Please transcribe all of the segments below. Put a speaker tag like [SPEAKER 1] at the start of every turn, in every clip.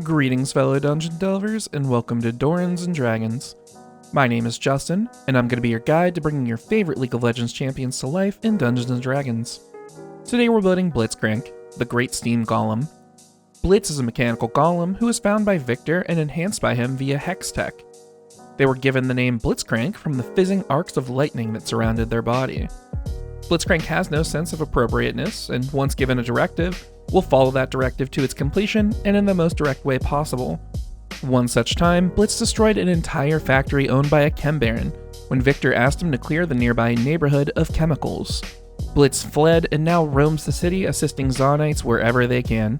[SPEAKER 1] Greetings, fellow dungeon delvers, and welcome to Dorans and Dragons. My name is Justin, and I'm going to be your guide to bringing your favorite League of Legends champions to life in Dungeons & Dragons. Today we're building Blitzcrank, the Great Steam Golem. Blitz is a mechanical golem who was found by Victor and enhanced by him via Hex Tech. They were given the name Blitzcrank from the fizzing arcs of lightning that surrounded their body. Blitzcrank has no sense of appropriateness, and once given a directive, will follow that directive to its completion and in the most direct way possible. One such time, Blitz destroyed an entire factory owned by a chem baron when Victor asked him to clear the nearby neighborhood of chemicals. Blitz fled and now roams the city, assisting Zonites wherever they can.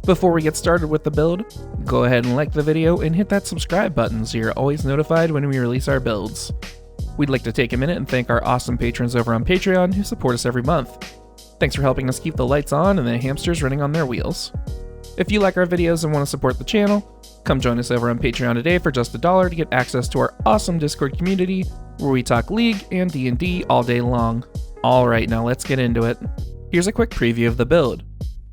[SPEAKER 1] Before we get started with the build, go ahead and like the video and hit that subscribe button so you're always notified when we release our builds. We'd like to take a minute and thank our awesome patrons over on Patreon who support us every month. Thanks for helping us keep the lights on and the hamsters running on their wheels. If you like our videos and want to support the channel, come join us over on Patreon today for just $1 to get access to our awesome Discord community where we talk League and D&D all day long. Alright, now let's get into it. Here's a quick preview of the build.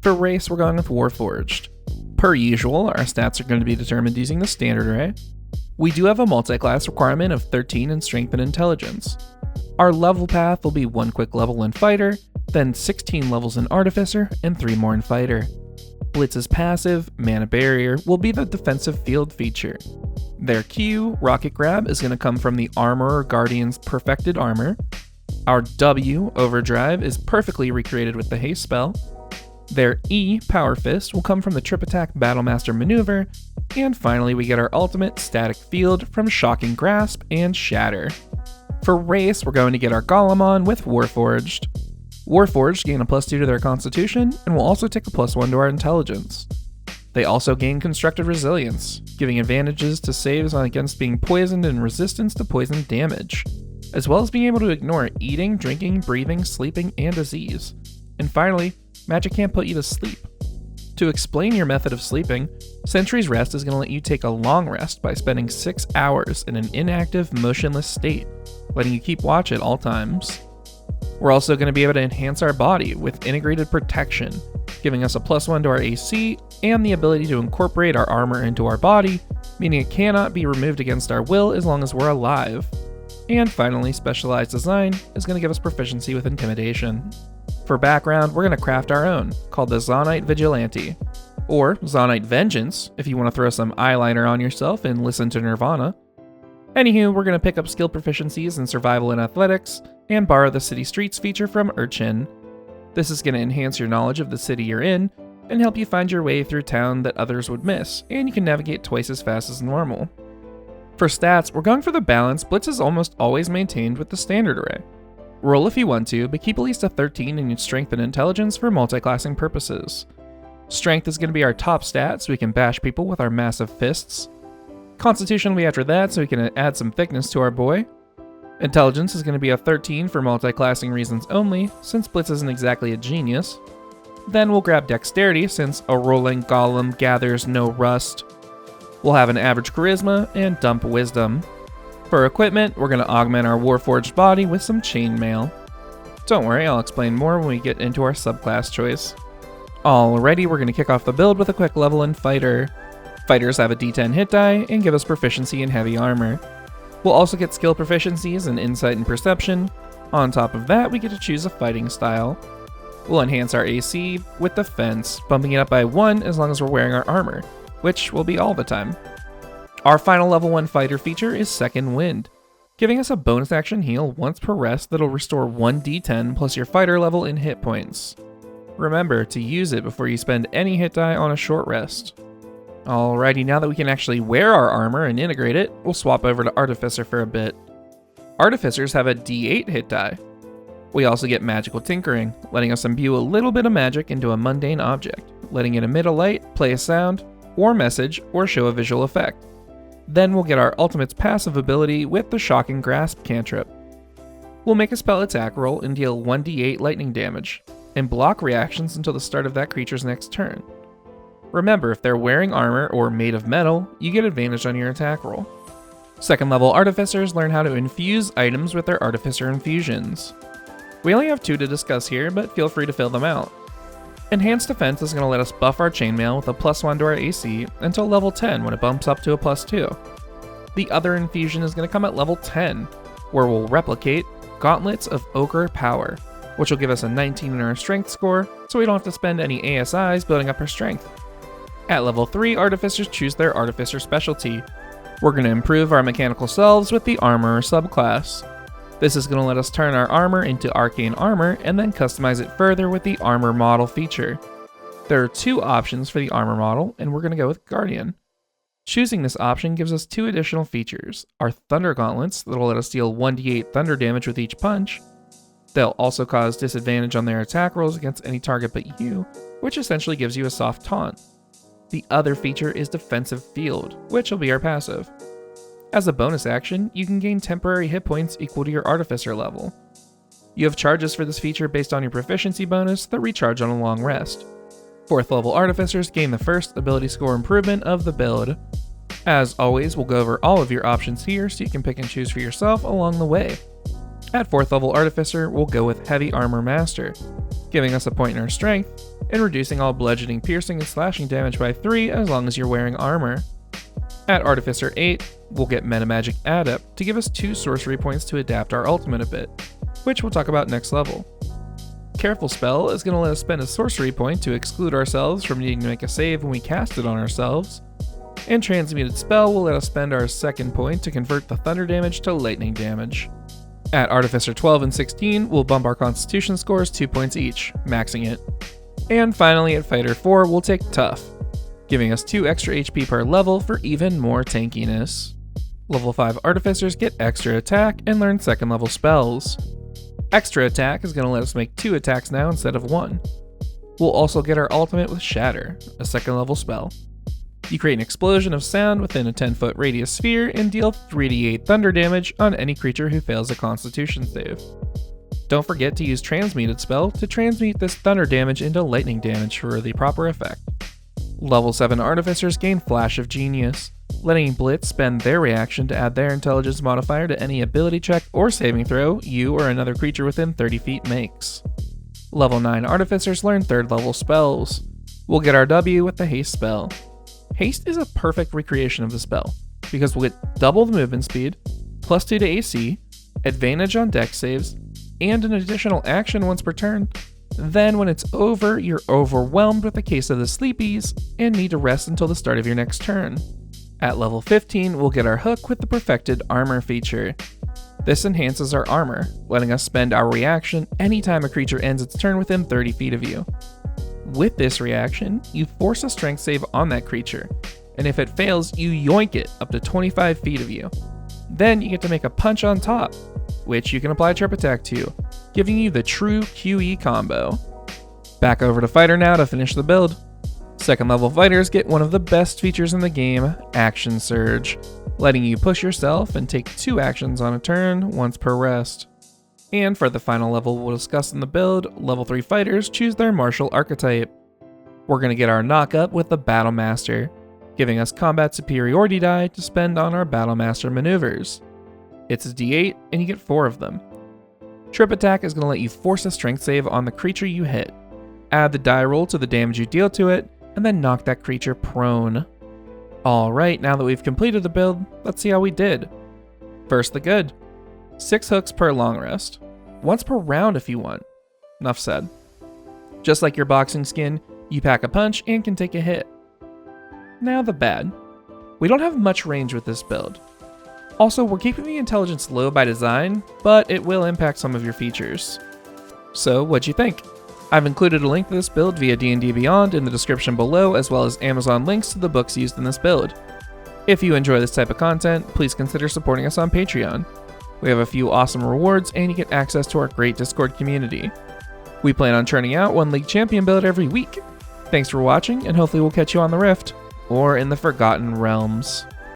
[SPEAKER 1] For race, we're going with Warforged. Per usual, our stats are going to be determined using the standard array. We do have a multi-class requirement of 13 in Strength and Intelligence. Our level path will be 1 quick level in Fighter, then 16 levels in Artificer, and 3 more in Fighter. Blitz's passive, Mana Barrier, will be the defensive field feature. Their Q, Rocket Grab, is going to come from the Armorer Guardian's Perfected Armor. Our W, Overdrive, is perfectly recreated with the Haste spell. Their E, Power Fist, will come from the Trip Attack Battlemaster Maneuver. And finally, we get our ultimate Static Field from Shocking Grasp and Shatter. For race, we're going to get our Golem on with Warforged. Warforged gain a +2 to their Constitution, and will also take a +1 to our Intelligence. They also gain Constructed Resilience, giving advantages to saves against being poisoned and resistance to poison damage, as well as being able to ignore eating, drinking, breathing, sleeping, and disease. And finally, magic can't put you to sleep. To explain your method of sleeping, Sentry's Rest is going to let you take a long rest by spending 6 hours in an inactive, motionless state, letting you keep watch at all times. We're also going to be able to enhance our body with Integrated Protection, giving us a +1 to our AC and the ability to incorporate our armor into our body, meaning it cannot be removed against our will as long as we're alive. And finally, Specialized Design is going to give us proficiency with Intimidation. For background, we're going to craft our own, called the Zonite Vigilante, or Zonite Vengeance if you want to throw some eyeliner on yourself and listen to Nirvana. Anywho, we're going to pick up skill proficiencies in Survival and Athletics, and borrow the City Streets feature from Urchin. This is going to enhance your knowledge of the city you're in, and help you find your way through town that others would miss, and you can navigate twice as fast as normal. For stats, we're going for the balance Blitz is almost always maintained with the standard array. Roll if you want to, but keep at least a 13 in your Strength and Intelligence for multi-classing purposes. Strength is going to be our top stat, so we can bash people with our massive fists. Constitution will be after that, so we can add some thickness to our boy. Intelligence is going to be a 13 for multi-classing reasons only, since Blitz isn't exactly a genius. Then we'll grab Dexterity, since a rolling golem gathers no rust. We'll have an average Charisma, and dump Wisdom. For equipment, we're going to augment our Warforged body with some Chainmail. Don't worry, I'll explain more when we get into our subclass choice. Alrighty, we're going to kick off the build with a quick level in Fighter. Fighters have a D10 hit die, and give us proficiency in Heavy Armor. We'll also get skill proficiencies in Insight and Perception. On top of that, we get to choose a fighting style. We'll enhance our AC with Defense, bumping it up by 1 as long as we're wearing our armor, which will be all the time. Our final level 1 fighter feature is Second Wind, giving us a bonus action heal once per rest that'll restore 1d10 plus your fighter level in hit points. Remember to use it before you spend any hit die on a short rest. Alrighty, now that we can actually wear our armor and integrate it, we'll swap over to Artificer for a bit. Artificers have a D8 hit die. We also get Magical Tinkering, letting us imbue a little bit of magic into a mundane object, letting it emit a light, play a sound, or message, or show a visual effect. Then we'll get our Ultimate's passive ability with the Shocking Grasp cantrip. We'll make a spell attack roll and deal 1d8 lightning damage, and block reactions until the start of that creature's next turn. Remember, if they're wearing armor or made of metal, you get advantage on your attack roll. Second level Artificers learn how to infuse items with their Artificer infusions. We only have 2 to discuss here, but feel free to fill them out. Enhanced Defense is going to let us buff our chainmail with a +1 to our AC until level 10 when it bumps up to a +2. The other infusion is going to come at level 10, where we'll replicate Gauntlets of Ogre Power, which will give us a 19 in our strength score, so we don't have to spend any ASIs building up our strength. At level 3, Artificers choose their Artificer specialty. We're going to improve our mechanical selves with the Armorer subclass. This is going to let us turn our armor into arcane armor and then customize it further with the armor model feature. There are 2 options for the armor model, and we're going to go with Guardian. Choosing this option gives us 2 additional features: our Thunder Gauntlets that will let us deal 1d8 thunder damage with each punch. They'll also cause disadvantage on their attack rolls against any target but you, which essentially gives you a soft taunt. The other feature is Defensive Field, which will be our passive. As a bonus action, you can gain temporary hit points equal to your Artificer level. You have charges for this feature based on your proficiency bonus that recharge on a long rest. 4th level Artificers gain the first ability score improvement of the build. As always, we'll go over all of your options here so you can pick and choose for yourself along the way. At 4th level Artificer, we'll go with Heavy Armor Master, giving us a point in our strength, and reducing all bludgeoning, piercing, and slashing damage by 3 as long as you're wearing armor. At Artificer 8, we'll get Metamagic Adept to give us 2 sorcery points to adapt our ultimate a bit, which we'll talk about next level. Careful Spell is going to let us spend a sorcery point to exclude ourselves from needing to make a save when we cast it on ourselves, and Transmuted Spell will let us spend our 2nd point to convert the thunder damage to lightning damage. At Artificer 12 and 16, we'll bump our Constitution scores 2 points each, maxing it. And finally at Fighter 4, we'll take Tough, giving us 2 extra HP per level for even more tankiness. Level 5 Artificers get extra attack and learn 2nd level spells. Extra attack is going to let us make 2 attacks now instead of 1. We'll also get our ultimate with Shatter, a 2nd level spell. You create an explosion of sound within a 10-foot radius sphere and deal 3d8 thunder damage on any creature who fails a Constitution save. Don't forget to use Transmuted Spell to transmute this thunder damage into lightning damage for the proper effect. Level 7 Artificers gain Flash of Genius, letting Blitz spend their reaction to add their intelligence modifier to any ability check or saving throw you or another creature within 30 feet makes. Level 9 Artificers learn 3rd level spells. We'll get our W with the Haste spell. Haste is a perfect recreation of the spell, because we'll get double the movement speed, +2 to AC, advantage on dex saves, and an additional action once per turn. Then when it's over, you're overwhelmed with a case of the sleepies and need to rest until the start of your next turn. At level 15, we'll get our hook with the Perfected Armor feature. This enhances our armor, letting us spend our reaction anytime a creature ends its turn within 30 feet of you. With this reaction, you force a strength save on that creature, and if it fails, you yoink it up to 25 feet of you. Then you get to make a punch on top, which you can apply Trip Attack to, giving you the true QE combo. Back over to Fighter now to finish the build. 2nd level fighters get one of the best features in the game, Action Surge, letting you push yourself and take 2 actions on a turn, once per rest. And for the final level we'll discuss in the build, level 3 fighters choose their martial archetype. We're going to get our knock up with the Battle Master, giving us combat superiority die to spend on our Battle Master maneuvers. It's a d8 and you get 4 of them. Trip Attack is going to let you force a strength save on the creature you hit. Add the die roll to the damage you deal to it, and then knock that creature prone. Alright, now that we've completed the build, let's see how we did. First the good. 6 hooks per long rest. Once per round if you want. Enough said. Just like your boxing skin, you pack a punch and can take a hit. Now the bad. We don't have much range with this build. Also, we're keeping the intelligence low by design, but it will impact some of your features. So, what'd you think? I've included a link to this build via D&D Beyond in the description below, as well as Amazon links to the books used in this build. If you enjoy this type of content, please consider supporting us on Patreon. We have a few awesome rewards, and you get access to our great Discord community. We plan on churning out one League Champion build every week. Thanks for watching, and hopefully we'll catch you on the Rift, or in the Forgotten Realms.